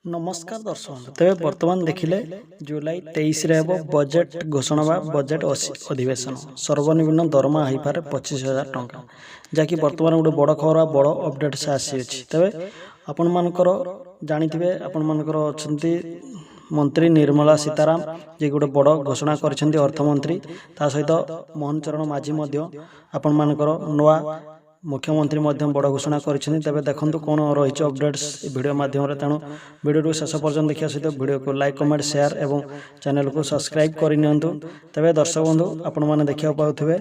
नमस्कार दर्शक तेरे वर्तमान देखिले जुलाई 23 रे हेबो बजेट घोषणा बा बजेट अधिवेशन सर्वनिम्न दरमा होई पारे 25,000 टंका जाकि वर्तमान गोटे बड़ खबर बड़ अपडेट से आसी अछि तबे आपण मानकर जानिथिबे आपण मानकर अछंती मंत्री निर्मला सीताराम जे गोटे बड़ घोषणा करिसेंती अर्थमंत्री ता सहित मोहन चरण माझी मध्य आपण मानकर नवा मुख्यमंत्री बड़ घोषणा करें देखो कौन रही अपडेट्स वीडियो माध्यम तेणु वीडियो शेष पर्यटन देखा सहित वीडियो को लाइक कमेंट शेयर और चैनल को सब्सक्राइब करनी तेरे दर्शक बंधु आपण मैंने देखा पाथे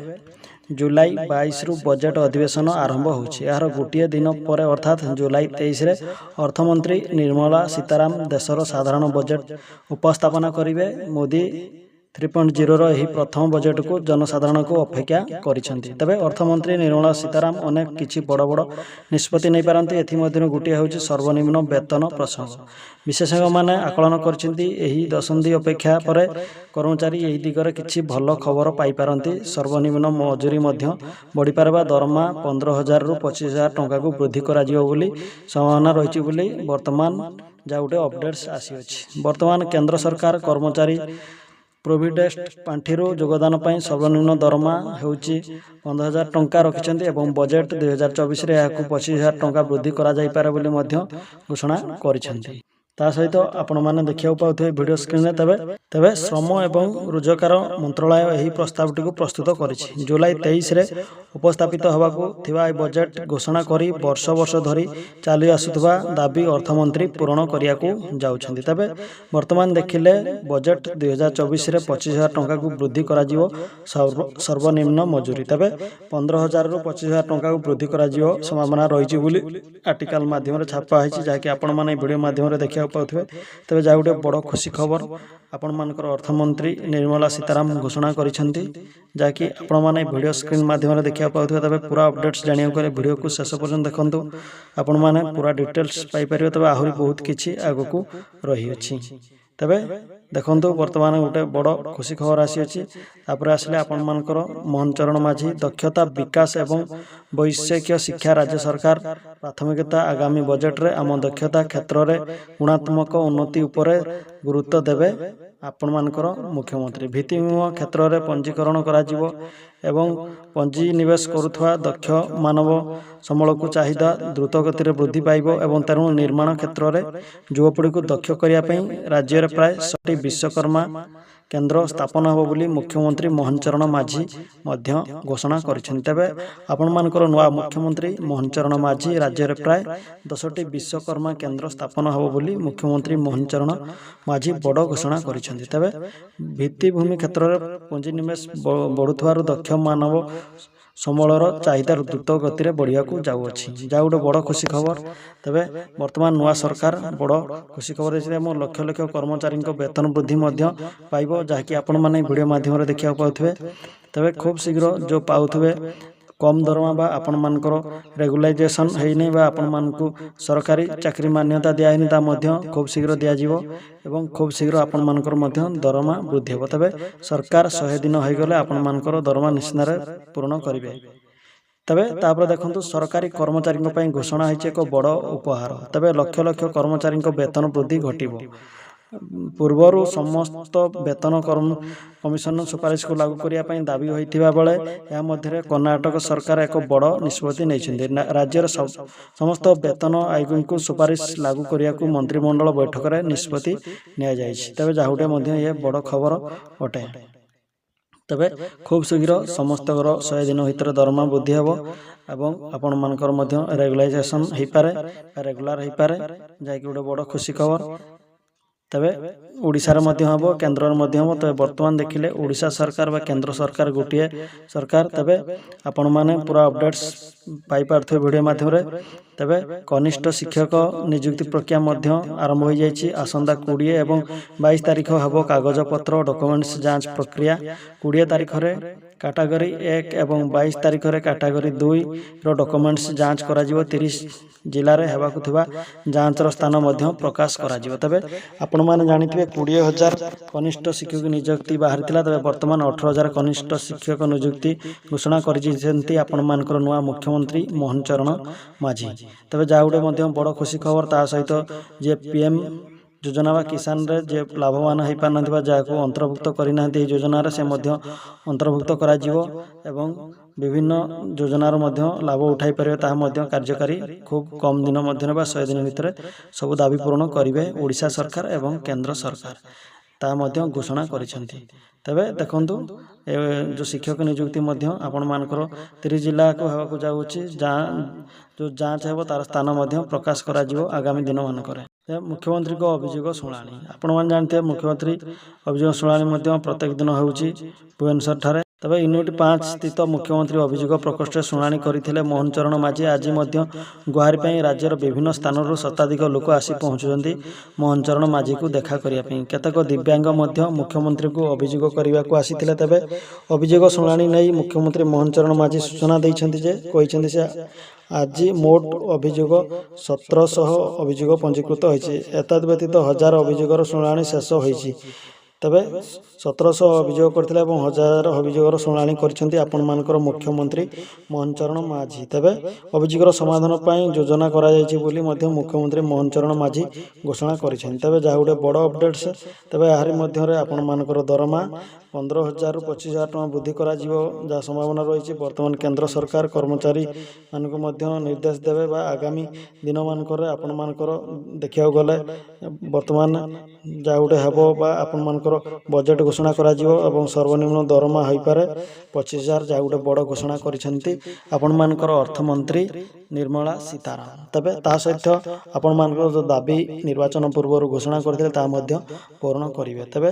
जुलाई 22 रु बजेट अधिवेशन आरंभ होर गोटे दिन पर अर्थात जुलाई 23 रे अर्थमंत्री निर्मला सीताराम देशर साधारण बजेट उपस्थापना करेंगे। मोदी 3.0 रही प्रथम बजेट को जनसाधारण को अपेक्षा करिसेंती तबे अर्थमंत्री निर्मला सीताराम अनेक किछि बड़ बड़ निष्पत्ति नहीं पारती एथि गोटे हूँ सर्वनिम्न वेतन प्रसंग विशेषज्ञ माने आकलन करिसेंती एही दशंधि अपेक्षा पर कर्मचारी एही दिगरे किछि भल खबर पाई पारती सर्वनिम्न मजूरी बढ़ी पारबा दरमा 15,000 रु 25,000 टंका को वृद्धि करा जिवो बोली संभावना रही बोली वर्तमान जा गोटे अपडेट्स आसी अछि। वर्तमान केंद्र सरकार कर्मचारी प्रोविडेंट पांठि योगदान पर सर्वनिम्न दरमा होउची 15,000 टंका रखिछन्ती एवं बजेट 2024 रे याकु 25,000 टंका वृद्धि करा जाई पारे बोली मध्य घोषणा करिछन्ती। ता सहित आपण माने देखिया पाउथे वीडियो स्क्रीन रे तबे श्रम एवं रोजगार मंत्रालय एही प्रस्तावटी को प्रस्तुत करिछि। जुलाई 23 रे उपस्थापित होबाकू थिबा बजेट घोषणा करी वर्ष वर्ष धरी चाली आसुथबा दाबी अर्थमंत्री पूरण करिया को जाउछन्ती। तबे वर्तमान देखिले बजेट 2024 रे 25,000 टंका को वृद्धि करा जिवो सर्वनिम्न मजूरी तबे 15,000 रु 25,000 टंका को वृद्धि करा जिवो संभावना रही बोली आर्टिकल माध्यम रे छापा है जहाँकि आपण माने वीडियो माध्यम रे देखिया पाउथे तबे जा गोटे बड़ खुशी खबर आपण मानकर अर्थमंत्री निर्मला सीताराम घोषणा करिसेंती जहाँकि आपण माने वीडियो स्क्रीन माध्यम रे देखिया पाउथे तबे पूरा अपडेट्स जानिया करे वीडियो को शेष पर्यंत देखंतु आपण माने पूरा डिटेल्स पाई परियो तबे आहुरी बहुत किछि आगो को रही अछि। तबे देखंतु वर्तमान गोटे बड़ खुशी खबर आसी अछि तापर आसले आपण मानकर मोहन चरण माझी दक्षता विकास एवं वैषयिक शिक्षा राज्य सरकार प्राथमिकता आगामी बजेट रे आम दक्षता क्षेत्र रे गुणात्मक उन्नति उपरे गुरुत्व देवे आपण मानकर मुख्यमंत्री भित्तिभूमि क्षेत्र रे पंजीकरण करा जिवो एवं पंजी निवेश करुथवा दक्ष मानव संबल को चाहिदा द्रुत गति रे वृद्धि पाइबो एवं तेणु निर्माण क्षेत्र रे युवपीढ़ी को दक्ष करिया पई राज्य रे प्राय 60 विश्वकर्मा केंद्र स्थापन हो बोली मुख्यमंत्री मोहन चरण माझी मध्य घोषणा करिसेंती। तबे आपण मानकर नवा मुख्यमंत्री मोहन चरण माझी राज्य रे प्राय 10टी विश्वकर्मा केंद्र स्थापन हो बोली मुख्यमंत्री मोहन चरण माझी बड़ घोषणा करिसेंती। तबे भित्तिभूमि क्षेत्र रे पुंजी निवेश बढ़ुथवार दक्ष मानव संबलर चाहिदा द्रुत गति रे बढ़िया को जाउछि जा गोटे बड़ खुशी खबर। तबे वर्तमान नवा सरकार बड़ खुशी खबर लक्ष लक्ष कर्मचारी वेतन वृद्धि पाइबो जहाँकि आपण माने वीडियो माध्यम रे देखिया पाउथबे तबे खूब शीघ्र जो पाउथबे कम दरमा बा आपण मानकर रेगुलाइजेशन है नहीं बा आपण मानकू सरकारी चाकरी मान्यता दिया है ता मध्य खूब शीघ्र दिया जिवो एवं खूब शीघ्र आपण मानकर मध्य दरमा वृद्धि हो तबे सरकार 100 दिन हो गले आपण मानकर दरमा निश्चित पूर्ण करिवे। तबे तापर देखंतु सरकारी कर्मचारी पई घोषणा है एक बड़ उपहार तबे लक्ष लक्ष कर्मचारी वेतन वृद्धि घटिबो पूर्वर समस्त वेतन कमिशन सुपारिश को लागू करने दाबी होता बेले या मध्य कर्नाटक सरकार एक बड़ निष्पत्ति नहीं राज्यर समस्त वेतन आयोग को सुपारिश लागू करने को मंत्रिमंडल बैठक में निष्पत्ति तेज जहाँ ये बड़ खबर अटे। तबे खूब शीघ्र समस्त 100 दिन भीतर दरमा वृद्धि हे एवं आपण मानकर रेगुलाइजेशन हो पारे रेगुलर हो पारे जहाँकि गोटे बड़ खुशी खबर। तबे ओडिशार मध्य हम केन्द्र मध्य हम तबे वर्तमान देखिले ओडिशा सरकार बा केंद्र सरकार गोटे सरकार तबे आपण माने पूरा अपडेट्स पाई पारथो वीडियो माध्यम रे। तबे कनिष्ठ शिक्षक नियुक्ति प्रक्रिया मध्य आरंभ हो जाइछि आसंदा 20 एवं 22 तारिख हबो कागज पत्र डॉक्यूमेंट्स जांच प्रक्रिया 20 तारिख रे कैटेगरी 1 एवं 22 तारिख रे कैटेगरी 2 रो डॉक्यूमेंट्स जांच करा जिवो 30 जिल्ला रे हेबाकु थिबा जांच रो स्थान मध्य प्रकाश करा जिवो। तबे आपण माने जानिथिबे 20,000 कनिष्ठ शिक्षक नियुक्ति बाहर थिला तबे वर्तमान 18,000 कनिष्ठ शिक्षक नियुक्ति घोषणा करिसेंती आपण मानकर नुआ मुख्यमंत्री मोहन चरण माझी। तबे जा गुटे मध्य बड़ खुशी खबर ता सहित जे पीएम योजना बा किसान रे जे लाभवान हो पार ना जहाँ अंतर्भुक्त करना योजना से अंतर्भुक्त करा एवं विभिन्न योजनार लाभ उठाई पारे ताहा कार्यकारी खूब कम दिन मध्य 100 दिन भितर सब दाबी पूरण करेंगे ओडिशा सरकार एवं केंद्र सरकार ता घोषणा करिसेंती। तबे देखंतु जो शिक्षक नियुक्ति आपण मानकर 30 जिला को हेबाकू जाउछि जो जांच हेबो तार स्थान प्रकाश करा आगामी दिन मानकर। मुख्यमंत्री को अभियोग शुणाणी आपण मान जानते मुख्यमंत्री अभियोग शुणाणी प्रत्येक दिन होउछि भुवनेश्वर ठारे। तबे यूनिट 5 स्थित मुख्यमंत्री अभियोग प्रकोष्ठ शुणाणी करथिले मोहन चरण माझी। आज गुहारी पई राज्यर विभिन्न स्थानरू शताधिक लोक आसी पहुँचुଛନ୍ତି मोहन चरण माझी को देखा करिया पई। केतक दिव्यांग मुख्यमंत्री को अभियोग करने को आसीथिले। तबे अभियोग शुणाणी नहीं मुख्यमंत्री मोहन चरण माझी सूचना दैछन्ति जे कहिछन्ति से आज मोट अभियोग 1700 अभियोग पंजीकृत होइछि। एतद व्यतीत 1000 अभियोगर शुणाणी शेष होइछि। तबे 1700 अभियोग करथिले एवं 1000 अभियोगर शुणाणी करछन्ति आपण मानकर मुख्यमंत्री मोहन चरण माझी। तबे अभियोगर समाधान पई योजना करा जायछि बोली मुख्यमंत्री मोहन चरण माझी घोषणा करिछन्ति। तबे जा गुटे बड़ अपडेट्स। तबे यारि मध्य रे आपण मानकर दरमा 15,000 रु 25,000 टका वृद्धि करा जीवो जा संभावना रही। वर्तमान केंद्र सरकार कर्मचारी मानको मध्य निर्देश देवे बा आगामी दिन मानकर आपण मानकर देखिया गले वर्तमान जा गुटे हेबो बा आपण मानकर बजेट घोषणा करा जीवो एवं सर्वनिम्न दरमा होई पारे 25,000 जा गुटे बड़ घोषणा करिसेंती आपण मानकर अर्थमंत्री निर्मला सीतारामन। तबे ता सहित आपण मानकर जो दाबी निर्वाचन पूर्व घोषणा करथिले ता मध्य पूर्ण करिवे। तबे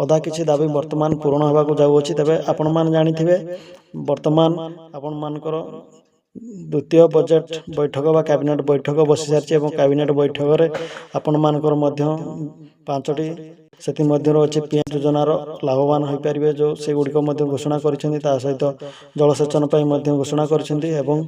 अधा किछि दाबी वर्तमान पूर्ण होगा जाऊँगी। तबे आपण मान जानिथिबे वर्तमान आपण मानकर द्वितीय बजेट बैठक बा कैबिनेट बैठक बसी सारी और कैबिनेट बैठक रे आपण मानकर मध्य 5टी सेति मध्य अच्छे पीएम योजनार लाभवान हो पारे जो से गुड़िक घोषणा करिसेंती। ता सहित जलसेचन पई मध्य घोषणा करिसेंती एवं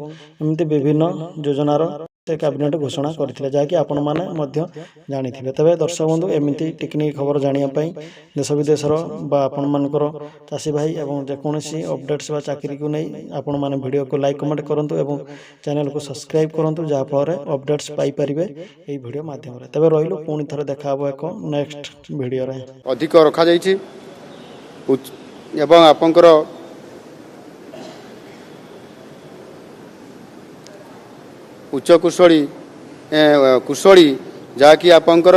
एमती विभिन्न योजनार से कैबिनेट घोषणा करथिले जाकि आपण माने मध्य जानिथिबे। तबे दर्शक बंधु एमती टेक्निक खबर जानिया पई देश विदेशर बा आपण मानकर चाषी भाई एवं जेकोसी अपडेट्स बा चाकरी को नहीं आपण माने वीडियो को लाइक कमेंट करंतु एवं चैनल को सब्सक्राइब करंतु जहाँ फल अपडेट्स पाई परिबे एई वीडियो माध्यम रे। तबे रहिलो पुणी थरे देखा हबो एको नेक्स्ट वीडियो रे। अधिक रखा जायछि एवं आपनकर उच्च कुशली जहाँकि आपंकर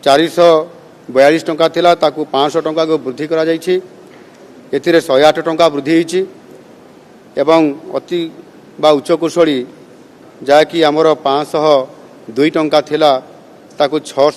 442 टंका थिला ताकू 500 टंका को वृद्धि करा जायछि। एथिरे 108 टंका वृद्धि होइछि एवं अति बा उच्च कुशली जहाँकि आमर 502 टंका थिला ताकू 600